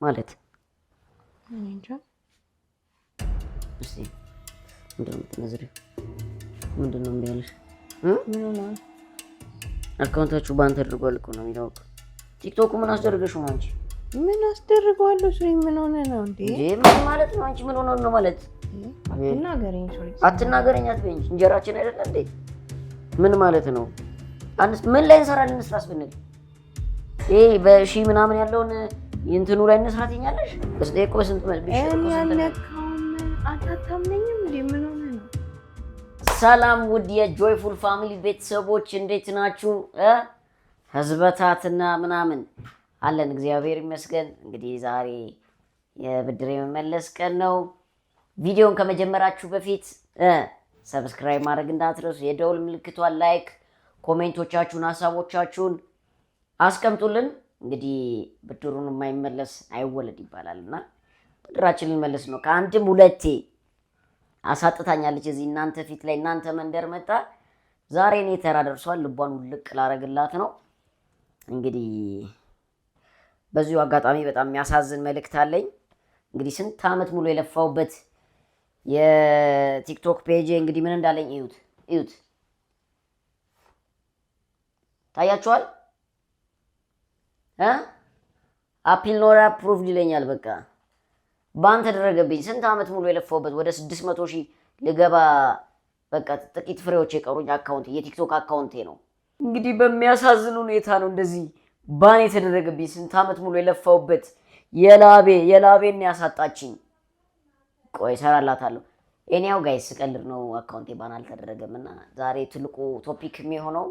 ማለት እንጃ እስቲ ምንድነው የሚያልሽ? ምን ነው አካውንታችሁ ባን ተደርጓል እኮ ነው የሚለው። ቲክቶክ ምን አስደረገሽው ነው አንቺ? ምን አስደርገዋለሁ? ሰው ምን ሆነ ነው እንዴ? ምን ማለት ነው? አንቺ ምን ሆነ ነው ማለት? አትናገረኝ፣ ሶሪ አትናገረኝ አትበይኝ። እንጀራችን አይደለ እንዴ? ምን ማለት ነው? ምን ላይ እንሰራለን? እንስራስ ብንል በሺ ምናምን ያለውን እንትኑ ላይ እንስራት ይኛለሽ? በስደቆ በስንት መልኩ አታምነኝም እንዴ? ምን ሆነ ነው? ሰላም ውድ የጆይፉል ፋሚሊ ቤተሰቦች እንዴት ናችሁ? ህዝበታትና ምናምን አለን። እግዚአብሔር ይመስገን። እንግዲህ ዛሬ የብድር የመመለስ ቀን ነው። ቪዲዮን ከመጀመራችሁ በፊት ሰብስክራይብ ማድረግ እንዳትረሱ፣ የደውል ምልክቷን ላይክ፣ ኮሜንቶቻችሁን፣ ሀሳቦቻችሁን አስቀምጡልን። እንግዲህ ብድሩን የማይመለስ አይወለድ ይባላልና ብድራችንን ልንመለስ ነው። ከአንድም ሁለቴ አሳጥታኛለች እዚህ እናንተ ፊት ላይ እናንተ መንደር መጣ። ዛሬ እኔ ተራ ደርሷል። ልቧን ውልቅ ላረግላት ነው። እንግዲህ በዚሁ አጋጣሚ በጣም የሚያሳዝን መልእክት አለኝ። እንግዲህ ስንት ዓመት ሙሉ የለፋውበት የቲክቶክ ፔጅ እንግዲህ ምን እንዳለኝ እዩት። ታያችኋል? አፒል ኖር አፕሩቭድ ይለኛል። በቃ ባን ተደረገብኝ። ስንት ዓመት ሙሉ የለፋውበት ወደ 600,000 ልገባ በቃ ጥቂት ፍሬዎች የቀሩኝ አካውንት የቲክቶክ አካውንቴ ነው። እንግዲህ በሚያሳዝን ሁኔታ ነው እንደዚህ ባን የተደረገብኝ። ስንት ዓመት ሙሉ የለፋውበት የላቤን ያሳጣችኝ። ቆይ እሰራላታለሁ። እኔው ጋይስ ስቀልድ ነው። አካውንቴ ባን አልተደረገምና ዛሬ ትልቁ ቶፒክ የሚሆነው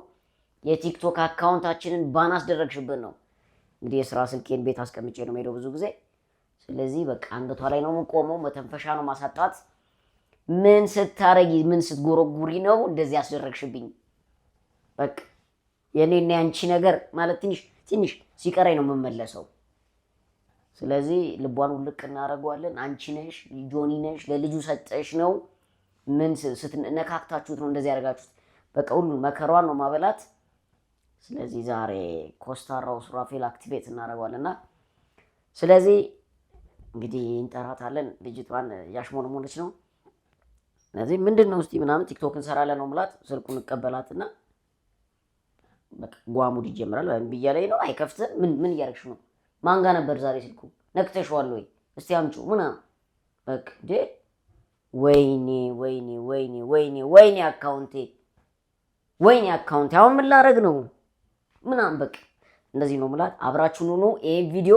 የቲክቶክ አካውንታችንን ባን አስደረግሽብን ነው። እንግዲህ የስራ ስልኬን ቤት አስቀምጬ ነው የምሄደው ብዙ ጊዜ። ስለዚህ በቃ አንገቷ ላይ ነው የምቆመው። መተንፈሻ ነው ማሳጣት። ምን ስታረጊ ምን ስትጎረጉሪ ነው እንደዚህ ያስደረግሽብኝ? በቃ የኔና ያንቺ ነገር ማለት ትንሽ ሲቀረኝ ነው የምመለሰው። ስለዚህ ልቧን ውልቅ እናደርገዋለን። አንቺ ነሽ ጆኒ ነሽ ለልጁ ሰጠሽ ነው። ምን ስትነካክታችሁት ነው እንደዚህ ያደርጋችሁት? በቃ ሁሉን መከሯን ነው ማበላት። ስለዚህ ዛሬ ኮስታራው ሱራፌል አክቲቬት እናደርገዋለንና ስለዚህ እንግዲህ እንጠራታለን። ልጅቷን ያሽሞነሞነች ነው። ስለዚህ ምንድነው እስቲ ምናምን ቲክቶክ እንሰራለን ነው ምላት። ስልኩን እቀበላትና በቃ ጓሙድ ይጀምራል። ብያ ላይ ነው አይከፍትም። ምን እያደረግሽ ነው? ማን ጋር ነበር ዛሬ ስልኩ? ነክተሽዋል ወይ? እስቲ አምጪ ምናምን በቃ ወይኔ አካውንቴ አሁን ምን ላደርግ ነው ምናምን በቃ እንደዚህ ነው ምላት። አብራችሁን ሆኖ ይሄን ቪዲዮ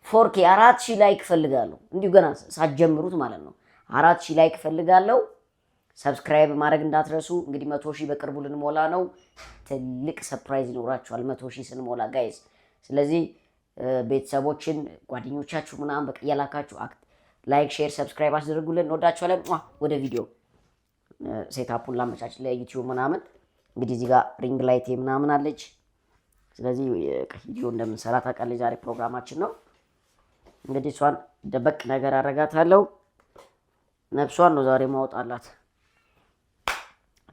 4K 4000 ላይክ ፈልጋለሁ። እንዲሁ ገና ሳትጀምሩት ማለት ነው 4000 ላይክ ፈልጋለሁ። ሰብስክራይብ ማድረግ እንዳትረሱ። እንግዲህ 100,000 በቅርቡ ልንሞላ ነው። ትልቅ ሰርፕራይዝ ይኖራችኋል 100,000 ስንሞላ ጋይስ። ስለዚህ ቤተሰቦችን ጓደኞቻችሁ ምናምን በቃ ያላካችሁ ላይክ፣ ሼር፣ ሰብስክራይብ አስደርጉልን። እንወዳችኋለን። ወደ ቪዲዮ ሴታፑን ላመቻች ለዩቲዩብ ምናምን። እንግዲህ እዚህ ጋር ሪንግ ላይት ምናምን አለች። ስለዚህ ቪዲዮ እንደምንሰራ ታውቃለች። ዛሬ ፕሮግራማችን ነው። እንግዲህ እሷን ደበቅ ነገር አረጋታለሁ። ነፍሷን ነው ዛሬ ማውጣላት።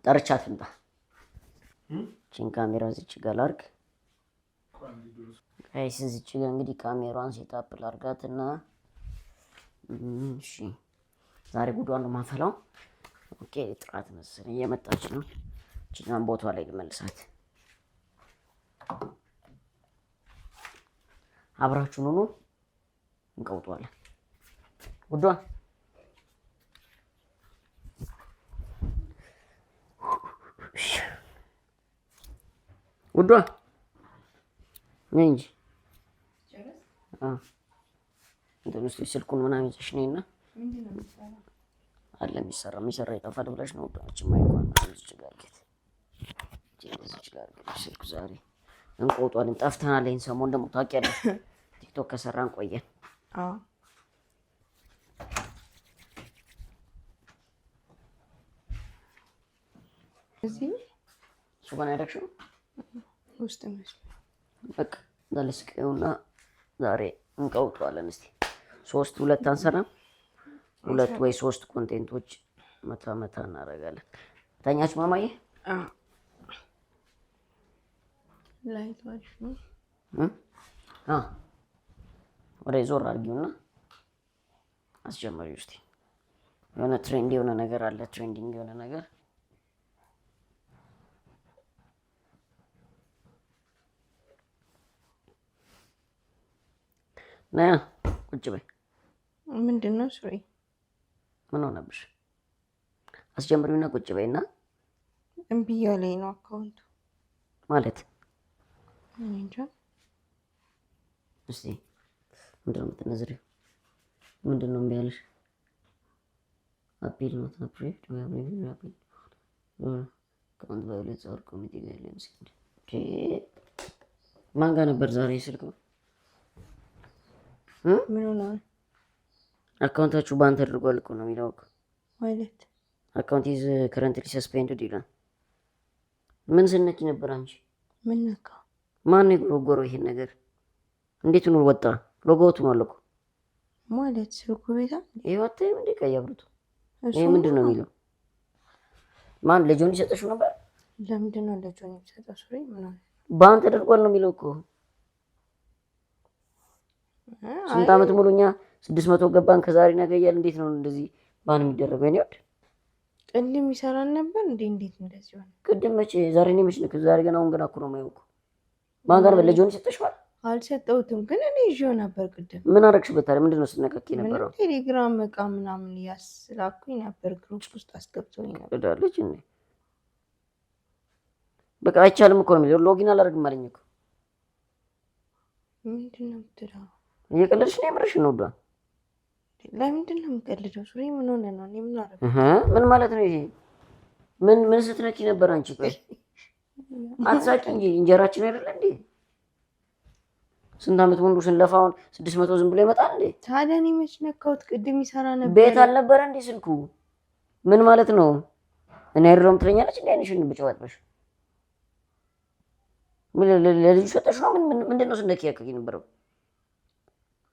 ጠርቻት ትምጣ። ቺን ካሜራ እዚች ጋር ላድርግ ጋይስ። እዚች ጋር እንግዲህ ካሜራዋን ሴታፕ ላድርጋትና እሺ፣ ዛሬ ጉዷን ነው ማፈላው። ኦኬ፣ ጥራት መሰለኝ እየመጣች ነው። ቺናን ቦታዋ ላይ ልመልሳት። አብራችሁን ሆኖ እንቀውጧለን ጉዷን። ውዷ ነይ እንጂ እንትን እስኪ ስልኩን ምናምን ይዘሽ ነይና አለ የሚሰራ ይጠፋል ብለሽ ነው ውዷች። ማይኳን እዚች ጋር ስልኩ ዛሬ እንቆጧልን። ጠፍተናል። ይሄን ሰሞን ደግሞ ታውቂያለሽ ቲክቶክ ከሰራን ቆየን። እሱ ጋር ያደረግሽው ውስጥ ነው በቃ ዛልስቀውና ዛሬ እንቀውጧለን። እስቲ 2 አንሰራም? 2 ወይ 3 ኮንቴንቶች መታ እናደርጋለን። ተኛች ማማዬ? ላይት ዋሽ ነው። ወደ ዞር አድርጊውና አስጀመሪው እስቲ። የሆነ ትሬንድ የሆነ ነገር አለ፣ ትሬንዲንግ የሆነ ነገር ና ቁጭ በይ። ምንድን ነው ሱሪ? ምን ሆነብሽ? አስጀምሪውና ቁጭ በይና። እምቢ እያለኝ ነው አካውንቱ ማለት እኔ እንጃ። እስቲ ምንድን ነው የምትነዝሪው? ምንድን ነው እምቢ ያለሽ? አፒል ኖት አፕሪቭድ አካውንት ቫዮሌትስ ኦር ኮሚቴ ጋይድላይንስ። ማን ጋር ነበር ዛሬ ስልክ? ምን ሆነ? አካውንታችሁ ባን ተደርጓል እኮ ነው የሚለው እኮ ማለት። አካውንት ኢዝ ከረንትሊ ሰስፔንድድ ይላል። ምን ስነኪ ነበር አንቺ? ምን ነካ? ማን ነው የጎረጎረው ይሄን ነገር? እንዴት ነው ወጣ? ሎጎቱ ነው እኮ ማለት ስልኩ ቤታ ይወጣ እንዴ? ቀይ አብርቶ ይሄ ምንድን ነው የሚለው? ማን ለጆኒ ሰጠሽው ነበር? ለምንድን ነው ለጆኒ ሰጠው? ሱሪ ምን ሆነ? ባን ተደርጓል ነው የሚለው እኮ። ስንት ዓመት ሙሉ እኛ 600 ገባን ከዛሬ ነገ እያልን እንዴት ነው እንደዚህ ባን የሚደረገው? እኔ ወድ ቅድም ይሰራል ነበር እንዴ? እንዴት እንደዚህ ሆነ? ቅድም መቼ? ዛሬ ነው መቼ? ዛሬ ገና አሁን ገና እኮ ነው የማየው እኮ። ማን ጋር ለጆኒ ሰጠሽዋል? አልሰጠሁትም፣ ግን እኔ ይዤው ነበር ቅድም። ምን አደረግሽበት ታዲያ? ምንድን ነው ስትነካኪ ነበረው? ቴሌግራም እቃ ምናምን እያስላኩኝ ነበር፣ ግሩፕ ውስጥ አስገብቶኝ ነበር። እዳለች እንዴ? በቃ አይቻልም እኮ ነው የሚለው። ሎጊን አላደርግም አለኝ እኮ። ምንድን ነው የምትለው? እየቀለድሽ ነው? የምርሽ ነው? ዷ ለምንድን ነው የምቀልደው? ሱሪ ምን ሆነ ነው? እኔ ምን አደረኩ? ምን ማለት ነው ይሄ? ምን ስትነኪ ነበር አንቺ? ቆይ አትሳቂ እንጂ እንጀራችን አይደለ እንዴ? ስንት ዓመት ሙሉ ስንለፋውን 600 ዝም ብሎ ይመጣል እንዴ? ታዲያ እኔ መች ነካሁት? ቅድም ይሰራ ነበር። ቤት አልነበረ እንዴ ስልኩ? ምን ማለት ነው? እኔ አይደለም ትለኛለች እንዴ? አይንሽን ብጨዋጥበሽ ምን ለልጅ ሰጠሽ ነው? ምንድን ነው ስንደኪ ያከኪ ነበረው?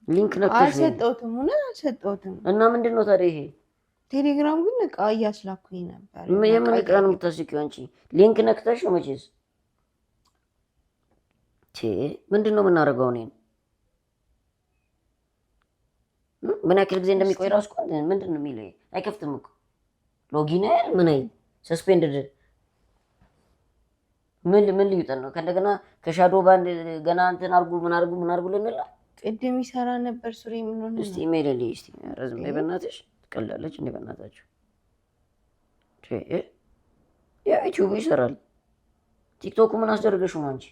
ሊንክ ነክተሽ? አልሰጠሁትም፣ እውነት አልሰጠሁትም። እና ምንድን ነው ታዲያ ይሄ? ቴሌግራም ግን እቃ እያስላኩኝ ነበር። የምን እቃ ነው የምታስቂው አንቺ? ሊንክ ነክተሽ ነው መቼስ? ምንድን ነው የምናደርገው? እኔን ምን ያክል ጊዜ እንደሚቆይ ራሱ እኮ ምንድን ነው የሚለው? አይከፍትም እኮ ሎጊን አይደል? ምን አይ ሰስፔንድድ ምን ልዩጠን ነው? ከእንደገና ከሻዶ ባንድ ገና እንትን አርጉ ምን አርጉ ልንላ። ቅድም ይሰራ ነበር ሱሪ ምን ሆነ? እስቲ ኢሜል ልይ እስቲ። ረዝም ላይ በእናትሽ ትቀላለች እንዴ? በእናታችሁ ያ ዩቲዩብ ይሰራል። ቲክቶክ ምን አስደረገሽ ነው አንቺ?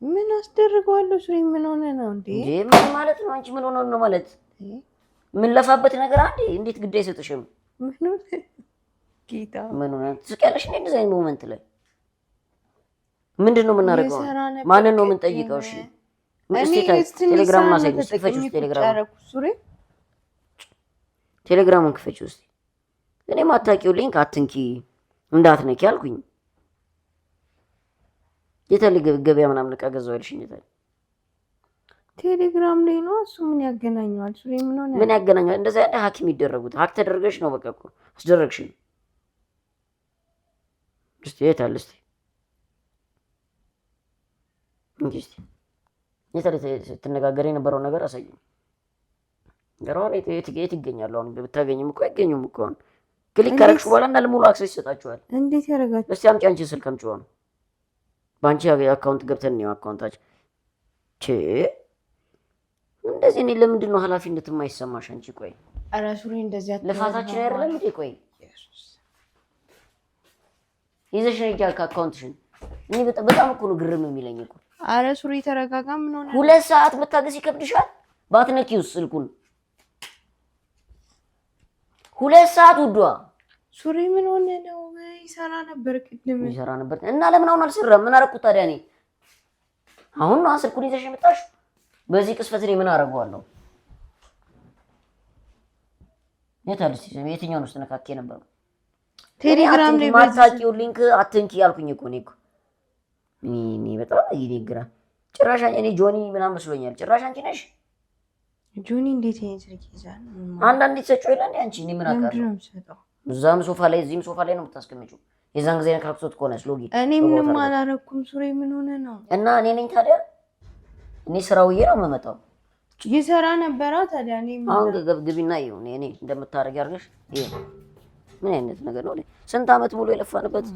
ምን አስደርገዋለሁ? ሱሪ ምን ሆነ ነው እንዴ? ምን ማለት ነው አንቺ? ምን ሆነ ነው ማለት? ምን ለፋበት ነገር አንዴ እንዴት ግድ አይሰጥሽም? ምን ሆነ ጌታ? ምን ሆነ? ትስቂያለሽ እንዴ? እንደዚህ አይነት ሞመንት ላይ ምንድን ነው የምናደርገው? ማንን ነው የምንጠይቀው? እሺ ቴሌግራም ማሳይ እስቲ። ክፈችው እስቲ ቴሌግራሙን ክፈችው እስቲ። እኔ ማታውቂው ሊንክ አትንኪ እንዳትነኪ አልኩኝ። የታለ ገበያ ምናምን ዕቃ ገዛው አይልሽኝ? የታለ ቴሌግራም ላይ ነው እሱ። ምን ያገናኘዋል? ሱሪ ምን ሆነ? ምን ያገናኘዋል? እንደዛ ያለ ሀክ የሚደረጉት ሀክ ተደረገሽ ነው በቃ እኮ አስደረግሽኝ። እስቲ የታለ እስቲ እንጂ እስቲ የታለ ስትነጋገር የነበረው ነገር አሳየኝ። ገራውን የት ይገኛል? አሁን ብታገኝም እኮ አይገኙም እኮ። አሁን ክሊክ ካረግሽ በኋላ እንዳለ ሙሉ አክሰስ ይሰጣችኋል። እንዴት ያደርጋችሁ? እስቲ አምጪ አንቺ ስልክ አምጪው ነው። በአንቺ አካውንት ገብተን ነው አካውንታችን። እንደዚህ እኔ ለምንድን ነው ኃላፊነት የማይሰማሽ አንቺ? ቆይ ኧረ ሱሪ እንደዚህ ልፋታችን አይደለም እንዴ? ቆይ ይዘሽ ነይ አካውንትሽን። እኔ በጣም እኮ ነው ግርም የሚለኝ እኮ። ኧረ ሱሪ ተረጋጋ። ምን ሆነ? 2 ሰዓት መታገስ ይከብድሻል? ባትነኪውስ ስልኩን 2 ሰዓት ውዷ። ሱሪ ምን ሆነ ነው? ይሰራ ነበር ቅድም ይሰራ ነበር እና ለምን አሁን አልሰራም? ምን አደረኩት ታዲያ እኔ? አሁን ነው ስልኩን ይዘሽ የመጣሽ? በዚህ ቅስፈት እኔ ምን አደርገዋለሁ? የታለች? የትኛውን ውስጥ ነካኬ ነበር? ቴሌግራም ላይ ማታውቂው ሊንክ አትንኪ ያልኩኝ እኮ ነው እኮ። እኔ በጣም ይግራ ጭራሽ እኔ ጆኒ ምናምን መስሎኛል። ጭራሽ አንቺ ነሽ ጆኒ። እንዴት ይሄን ስልክ ይዛል? አንዳንዴ ተሰጪው ይላል አንቺ። እኔ ምን አውቃለሁ? እዛም ሶፋ ላይ እዚህም ሶፋ ላይ ነው የምታስቀምጪው። የዛን ጊዜ ነካክቶት ከሆነስ ሎጊ እኔ ምንም አላረኩም። ሱሪ ምን ሆነ ነው? እና እኔ ነኝ ታዲያ? እኔ ስራውዬ ነው የምመጣው። ይሰራ ነበራ። ታዲያ እኔ አሁን ግቢና ይሁን እኔ እንደምታረጊ አድርገሽ ይሄ ምን አይነት ነገር ነው? ስንት አመት ሙሉ የለፋንበት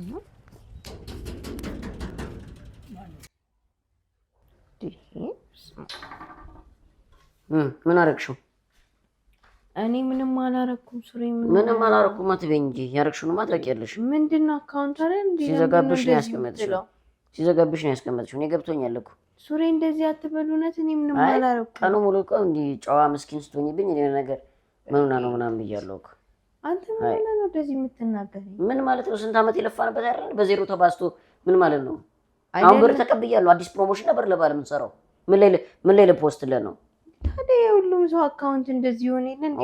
ምን አረግሽው? እኔ ምንም አላረኩም። ሱሪ ምንም አላረኩም አትበይኝ እንጂ ያረግሽውን ማድረግ ያለሽ ምንድነው? አካውንት አይደል እንዴ? ሲዘጋብሽ ነው ያስቀመጥሽው። ሲዘጋብሽ ነው ያስቀመጥሽው። እኔ ገብቶኛል እኮ ሱሪ እንደዚህ አትበሉ። እውነት እኔ ምንም አላረኩም። ቀኑ ሙሉ እኮ እንዲህ ጨዋ ምስኪን ስትሆኝብኝ እኔ ነገር ምንና ነው ምናምን ብያለሁ እኮ። አንተ ምን ነው እንደዚህ የምትናገረኝ? ምን ማለት ነው? ስንት አመት የለፋንበት አይደል? በዜሮ ተባዝቶ ምን ማለት ነው? አሁን ብር ተቀብያለሁ። አዲስ ፕሮሞሽን ነበር ለባለ የምንሰራው። ምን ላይ ልፖስትልህ ነው? ታዲያ የሁሉም ሰው አካውንት እንደዚህ ሆነ የለ እንዴ?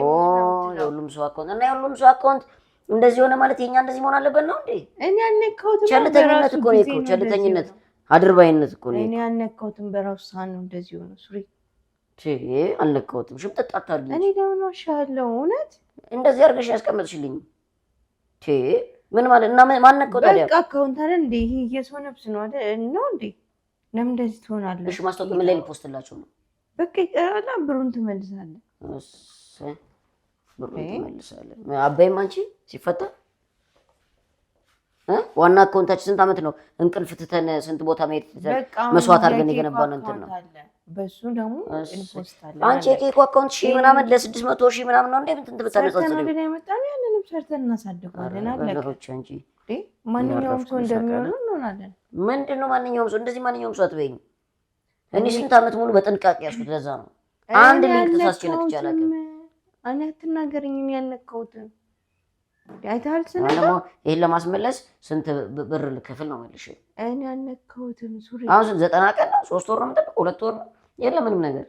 የሁሉም ሰው አካውንት እና የሁሉም ሰው አካውንት እንደዚህ ሆነ ማለት የኛ እንደዚህ መሆን አለበት ነው እንዴ? እኔ አልነካሁትም። ቸልተኝነት እኮ ነው እኮ ቸልተኝነት፣ አድርባይነት እኮ ነው። እኔ አልነካሁትም። በራሱ ሳን ነው እንደዚህ ሆነ። ሱሪ አልነካሁትም። ሽምጥጥ አታርጊ። እኔ ለምን ዋሻለሁ? እውነት እንደዚህ አድርገሽ ያስቀመጥሽልኝ ምን ማለት እና ማን ነካው ታዲያ? በቃ አካውንት አይደል እንዴ? ይሄ የሰው ነፍስ ነው አይደል? ነው እንዴ? ለምን እንደዚህ ትሆናለህ? እሺ ማስታወቂያ ምን ላይ ልፖስትላቸው ነው? በቃ ይቀራላ። ብሩን ትመልሳለህ። ብሩን ትመልሳለህ። አባይም አንቺ ሲፈታ ዋና አካውንታችን ስንት አመት ነው እንቅልፍ ትተን ስንት ቦታ መሄድ መስዋዕት አድርገን የገነባነው እንትን ነው። በሱ ደግሞ እንፖስታለን። አንቺ የኬኩ አካውንት ሺህ ምናምን ለ600,000 ምናምን ነው እንዴ? እንትን ብታነጻጽሪ ሰርተን ያመጣን ያንንም ሰርተን እናሳድገዋለን። አለቀ። አንቺ ማንኛውም ሰው እንደሚሆነው እንሆናለን። ምንድን ነው ማንኛውም ሰው? እንደዚህ ማንኛውም ሰው አትበይኝ። እኔ ስንት አመት ሙሉ በጥንቃቄ ያዝኩት። ለዛ ነው አንድ ሊንክ ተሳስቼ ነክቼ አላውቅም። እኔ አትናገረኝ። እኔ ያልነካሁትን አይተሃል። ይሄን ለማስመለስ ስንት ብር ልከፍል ነው መልሼ? እኔ ያልነካሁትን ሱሪ አሁን 90 ቀን 3 ወር ነው የምጠብቀው? 2 ወር ነው? የለም ምንም ነገር።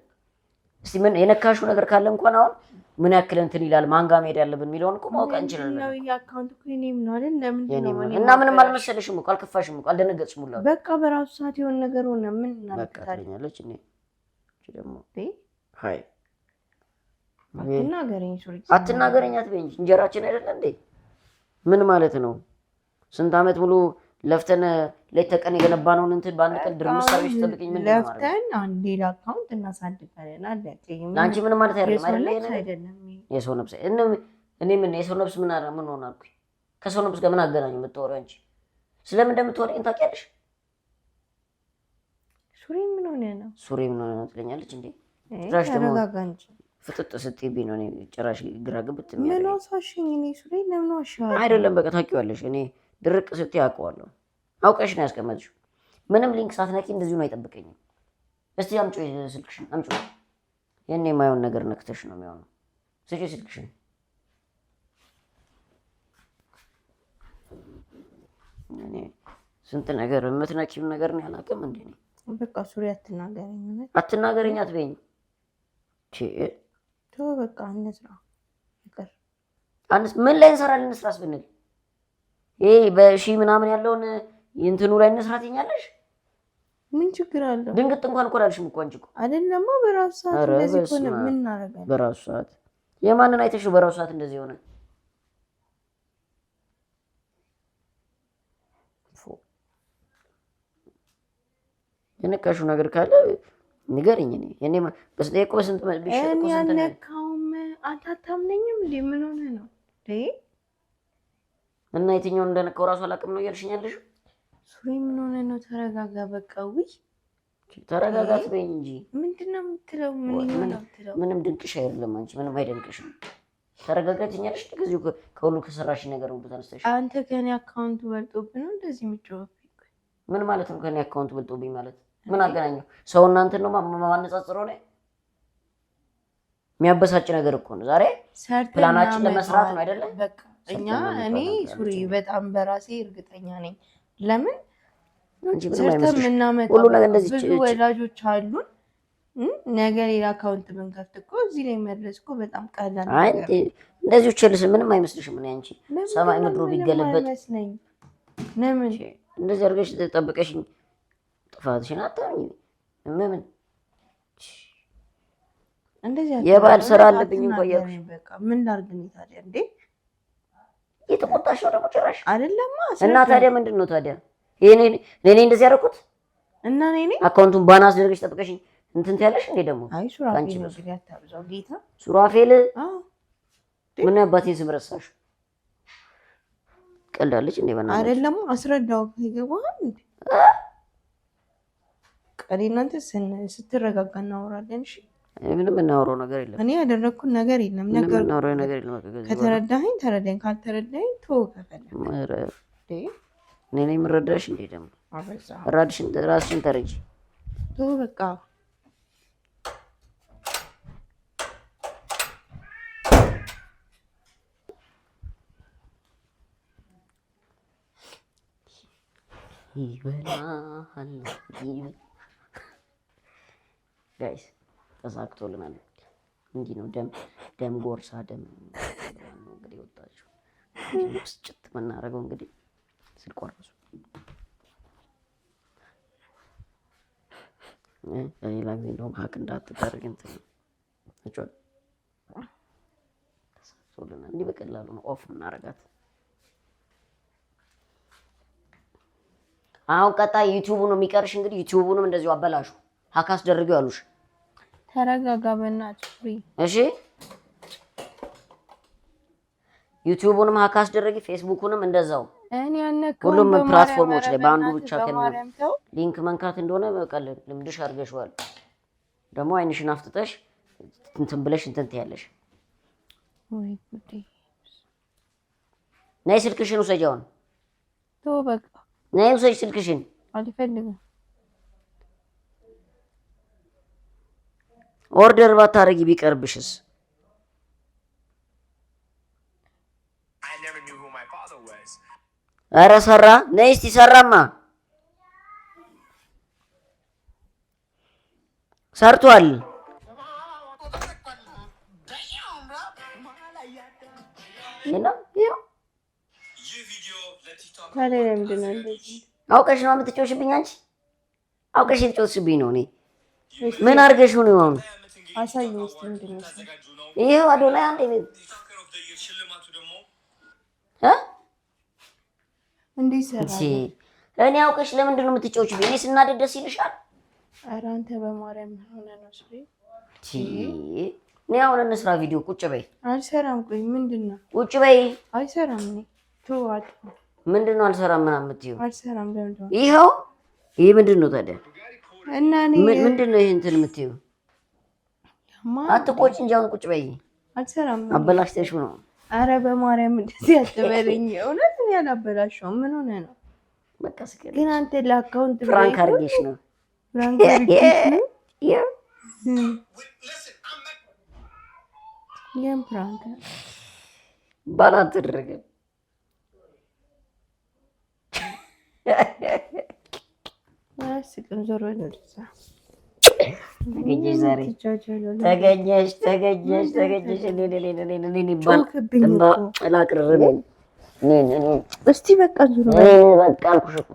እስቲ ምን የነካሽው ነገር ካለ እንኳን አሁን ምን ያክል እንትን ይላል ማን ጋር መሄድ ያለብን የሚለውን እኮ ማወቅ እንችላለን። ነው የአካውንት እኮ እኔም ነው አይደል? ለምንድን ነው እና ምንም አልመሰለሽም እኮ አልከፋሽም እኮ አልደነገጥሽም ሁላ። በቃ በራሱ ሰዓት የሆነ ነገር ሆነ። ምን እናደርጋለች? እኔ ደግሞ ሃይ አትናገረኝ፣ ሱሪ አትናገረኝ አትበይኝ። እንጀራችን አይደለ እንዴ? ምን ማለት ነው? ስንት አመት ሙሉ ለፍተን ሌት ተቀን የገነባነውን እንትን በአንድ ቀን ድርምስ ሰርቪስ ተጠብቀኝ። ምን ማለት ነው? ለፍተን አንድ ሌላ አካውንት እናሳድጋለን። አለቀኝ። አንቺ ምን ማለት አይደለም። የሰው ነፍስ እኔ ምን የሰው ነፍስ ምን ሆነ አልኩኝ? ከሰው ነፍስ ጋር ምን አገናኘው የምታወሪው አንቺ? ስለምን እንደምትወሪኝ ታውቂያለሽ? ሱሪ ምን ሆነ ነው? ሱሪ ምን ሆነ ነው ትለኛለች እንዴ? ተረጋጋ እንጂ ፍጥጥ ስትይብኝ ነው እኔ ጭራሽ ግራ ግብት ምን ዋሳሽኝ? እኔ ሱሪ ለምን ዋሻለሁ? አይደለም በቃ ታውቂዋለሽ። እኔ ድርቅ ስትይ አውቀዋለሁ። አውቀሽ ነው ያስቀመጥሽው። ምንም ሊንክ ሳትነኪ እንደዚሁ ነው አይጠብቀኝም። እስቲ አምጪው ስልክሽን አምጪው። የኔ የማይሆን ነገር ነክተሽ ነው የሚሆነው። ስጪ ስልክሽን። እኔ ስንት ነገር የምትነኪው ነገር ነው ያላውቅም እንዴ? በቃ ሱሪ አትናገረኝ። አትናገረኝ አትበይኝ። ተው በቃ እንስራ። ይቅር ምን ላይ እንሰራለን? እንስራስ ብንል ይሄ በሺ ምናምን ያለውን እንትኑ ላይ እንስራት ይኛለሽ። ምን ችግር አለው? ድንግጥ እንኳን እኮ አላልሽም እኮ አንቺ እኮ አይደለም። በራሱ ሰዓት እንደዚህ ሆነ። ምን እናደርጋለን? በራሱ ሰዓት የማንን አይተሽው በራሱ ሰዓት እንደዚህ ሆነ? የነካሽው ነገር ካለ ንገሪኝ። እኔ በስጠይቆ በስንት እኔ ያልነካውም አንተ አታምነኝም እንዴ? ምን ሆነ ነው እና የትኛውን እንደነካው ራሱ አላውቅም ነው እያልሽኝ ያለሽው? ሱሪ ምን ሆነ ነው? ተረጋጋ በቃ። ውይ ተረጋጋ አትበይኝ እንጂ ምንድን ነው የምትለው? ምንም ድንቅሽ አይደለም አንቺ፣ ምንም አይደንቅሽም። ተረጋጋ ትኛለሽ። ከዚሁ ከሁሉ ከሰራሽ ነገር ሁሉ ተነስተሽ አንተ ከኔ አካውንቱ በልጦብህ ነው እንደዚህ የምትጮህብኝ? ምን ማለት ነው? ከኔ አካውንቱ በልጦብኝ ማለት ምን አገናኘው? ሰው እናንተን ነው ማነጻጽረው ነው? የሚያበሳጭ ነገር እኮ ነው። ዛሬ ፕላናችን ለመስራት ነው አይደለ? በቃ እኔ ሱሪ በጣም በራሴ እርግጠኛ ነኝ። ለምን ሰርተን የምናመጣው ሁሉ ነገር እንደዚህ ብዙ ወላጆች አሉን። ነገ ሌላ አካውንት ብንከፍት እኮ እዚህ ላይ መድረስ እኮ በጣም ቀላል ነው። አይ እንደዚህ ቸልስ ምንም አይመስልሽም? እኔ አንቺ ሰማይ ምድሩ ቢገለበጥ ለምን እንደዚህ አድርገሽ ተጠብቀሽኝ ጥፋትሽን አታውኝ። ምን እንደዚህ የባል ስራ አለብኝ እንኳን ያልኩሽ። በቃ ምን ላድርግ ነው ታዲያ? እንዴ የተቆጣሽ ነው ደግሞ ጭራሽ አይደለማ። እና ታዲያ ምንድን ነው ታዲያ? እኔ እንደዚህ ያደረኩት እና እኔ አካውንቱን ባናስ አድርገሽ ጠብቀሽኝ እንትን ትያለሽ እንዴ ደግሞ? አይ ሱራፌል ነው እንግዲህ አታብዛው ጌታ። ሱራፌል ምን አባቴን ስም ረሳሽ? ቀልዳለች እንዴ? በእናትሽ አይደለም አስረዳው ይገባል እንዴ? ቀሪ እናንተ ስትረጋጋ እናወራለን። እሺ ምንም እናወራው ነገር የለም። እኔ ያደረኩት ነገር የለም። ነገር የለም። ከተረዳኸኝ ተረዳኝ፣ ካልተረዳኝ ተወው። ከፈለክ እኔ ነኝ የምረዳሽ እንዴ? ደግሞ ራስሽን ተረጂ። ተወው በቃ። ይበላል ጋይስ ተሳክቶልናል። እንዲህ ነው ደም ጎርሳ ደም ነው እንግዲህ ወጣችሁ ስጭት የምናደርገው እንግዲህ ስልቆረሱ ሌላ ጊዜ እንደውም ሀቅ እንዳትደረግ እንትን እጮል ተሳክቶልናል። እንዲህ በቀላሉ ነው ኦፍ የምናደርጋት። አሁን ቀጣይ ዩቲዩቡ ነው የሚቀርሽ። እንግዲህ ዩቲዩቡንም እንደዚሁ አበላሹ ሀክ አስደርገው ያሉሽ። ተረጋጋ በእናትሽ ፍሪ። እሺ ዩቲዩቡንም ሀክ አስደረጊ፣ ፌስቡኩንም እንደዛው። እኔ ያነከው ሁሉም ፕላትፎርሞች ላይ በአንዱ ብቻ ሊንክ መንካት እንደሆነ በቀል ልምድሽ አድርገሽዋል። ደግሞ አይንሽን አፍጥጠሽ እንትን ብለሽ እንትን ትያለሽ። ወይ ጉዴ! ነይ ስልክሽን ውሰጂ። አሁን ተው በቃ ነይ ውሰጂ ስልክሽን። አልፈልግም። ኦርደር ባታረጊ ቢቀርብሽስ? ኧረ ሰራ። ነይ እስቲ ሰራማ። ሰርቷል። አውቀሽ ነው የምትጮሽብኝ አንቺ? አውቀሽ የተጮሽብኝ ነው። እኔ ምን አድርገሽው ነው አሁን? አሳየኝ እስቲ ምንድን ነው? ይሄው አዶናይ አንዴ እ እንዴት ሰራ? እኔ አውቀሽ ለምንድን ነው የምትጮሽብኝ? እኔ ስናደድ ደስ ይልሻል? ኧረ አንተ በማርያም ሆነ ነው ስሪ። እኔ አሁን እንስራ ቪዲዮ። ቁጭ በይ። አልሰራም። ቆይ ምንድን ነው? ቁጭ በይ። አልሰራም። እኔ ተዋት። ምንድን ነው አልሰራም ምናምን የምትይው? አልሰራም። ለምን? ይኸው ይሄ ምንድን ነው ታዲያ? እና እኔ ምንድን ነው ይሄ እንትን የምትይው? አትቆጭ እንጂ አሁን ቁጭ በይ። አልሰራም። አበላሽተሽው ነው። ኧረ በማርያም እንደዚህ አትበለኝ። እውነት እኔ አላበላሸውም። ምን ሆነ ነው? በቃ ስከሪ ግን አንተ ለአካውንት ፍራንክ አድርጌሽ ነው። ፍራንክ አድርጌሽ ነው። የም ፍራንክ ባላንት ተደረገ። አስቅም ዞሮ ወደዛ ተገኘሽ ዛሬ ተገኘሽ። እስቲ በቃ ዞር በቃ አልኩሽ እኮ።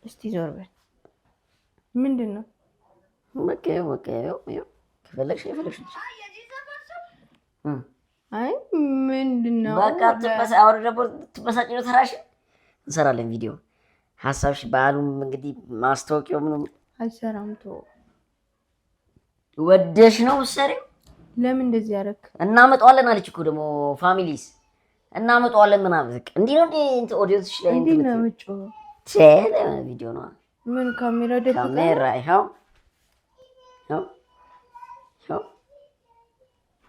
እስቲ ዞር በል። ምንድን ነው? በቃ ከፈለግሽ አይ ምንድን ነው? በቃ አሁን ደግሞ ትበሳጭ ነው። ተራሽ እንሰራለን ቪዲዮ ሀሳብሽ በዓሉም እንግዲህ ማስታወቂያው ምንም አልሰራም። ተወው። ወደሽ ነው መሰለኝ። ለምን እንደዚህ ያደረክ? እናመጣዋለን አለች እኮ ደግሞ ፋሚሊስ እናመጣዋለን ምናምን። በቃ እንዲህ ነው እንደ ኦዲየንስሽ ላይ እንዴ ነው ወጮ ቼለ ቪዲዮ ነው። ምን ካሜራ ደብቀ ካሜራ ይኸው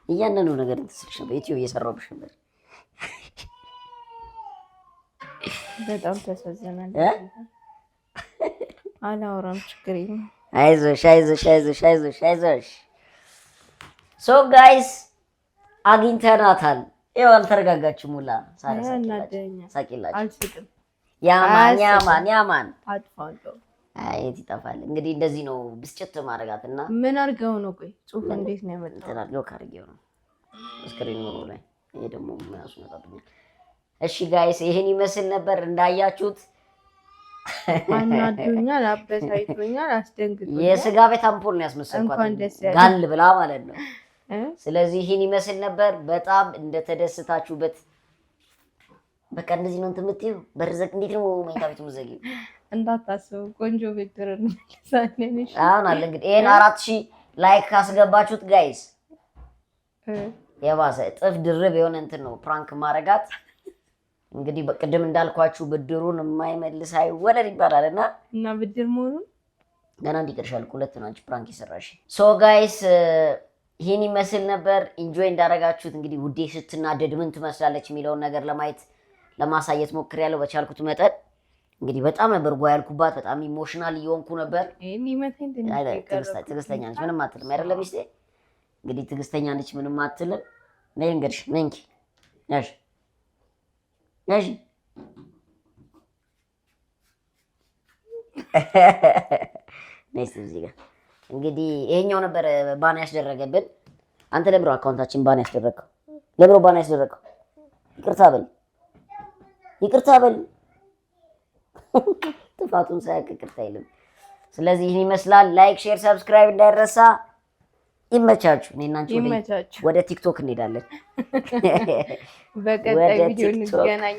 እያንዳንዱ ነገር እንትስልሽ ነበር። ኢትዮ እየሰራሁብሽ ነበር። በጣም ተሳዘናል። አላወራም፣ ችግር የለም። አይዞሽ። ሶ ጋይስ አግኝተናታል። ይኸው አልተረጋጋችም። ሙላ ሳቂላችሁ። ያማን አጥፋለሁ። አይ ይጠፋል። እንግዲህ እንደዚህ ነው ብስጭት ማድረጋትና ምን አድርገው ነው? ቆይ ጽሁፍ እንዴት ነው ያመጣው? ተናግሮ ካርጌው ነው ስክሪን ኖሮ ላይ። ይሄ ደግሞ ምናሱ ነጣብኛል። እሺ ጋይስ ይሄን ይመስል ነበር እንዳያችሁት። አናዶኛል፣ አበሳይቶኛል፣ አስደንግጦኛል። የስጋ ቤት አምፖል ነው ያስመሰልኳት ጋል ብላ ማለት ነው። ስለዚህ ይሄን ይመስል ነበር። በጣም እንደተደሰታችሁበት በቃ እንደዚህ ነው እንትን የምትይው። በርዘቅ እንዴት ነው መኝታ ቤት የምትዘጊው? እንዳታስቡ ቆንጆ ቤት ተረን እንመለሳለን። አሁን አለ እንግዲህ ይሄን 4000 ላይክ ካስገባችሁት ጋይስ የባሰ እጥፍ ድርብ የሆነ እንትን ነው ፕራንክ ማረጋት። እንግዲህ በቅድም እንዳልኳችሁ ብድሩን የማይመልስ አይወለድ ይባላልና እና ብድር መሆኑን ገና እንዲቀርሻል ሁለት ነው አንቺ ፕራንክ ይሰራሽ። ሶ ጋይስ ይሄን ይመስል ነበር። ኢንጆይ እንዳረጋችሁት እንግዲህ ውዴ ስትናደድ ምን ትመስላለች የሚለውን ነገር ለማሳየት ሞክሬያለሁ በቻልኩት መጠን። እንግዲህ በጣም ነበር ጓ ያልኩባት፣ በጣም ኢሞሽናል እየሆንኩ ነበር። ትዕግስተኛ ነች ምንም አትልም አይደለ ሚስቴ? እንግዲህ ትዕግስተኛ ነች ምንም አትልም። ነይ እንግዲህ ነይ እንኪ ያዥ ያዥ ነይስ እዚህ ጋር እንግዲህ ይሄኛው ነበር ባን ያስደረገብን። አንተ ለምሮ አካውንታችን ባን ያስደረገው ለምሮ ባን ያስደረገው ይቅርታ በል ጥፋቱን ሳያውቅ ይቅርታ አይልም። ስለዚህ ይህን ይመስላል። ላይክ፣ ሼር፣ ሰብስክራይብ እንዳይረሳ። ይመቻችሁ። እኔና አንቺ ወደ ቲክቶክ እንሄዳለን። በቀጣይ ቪዲዮ እንገናኝ።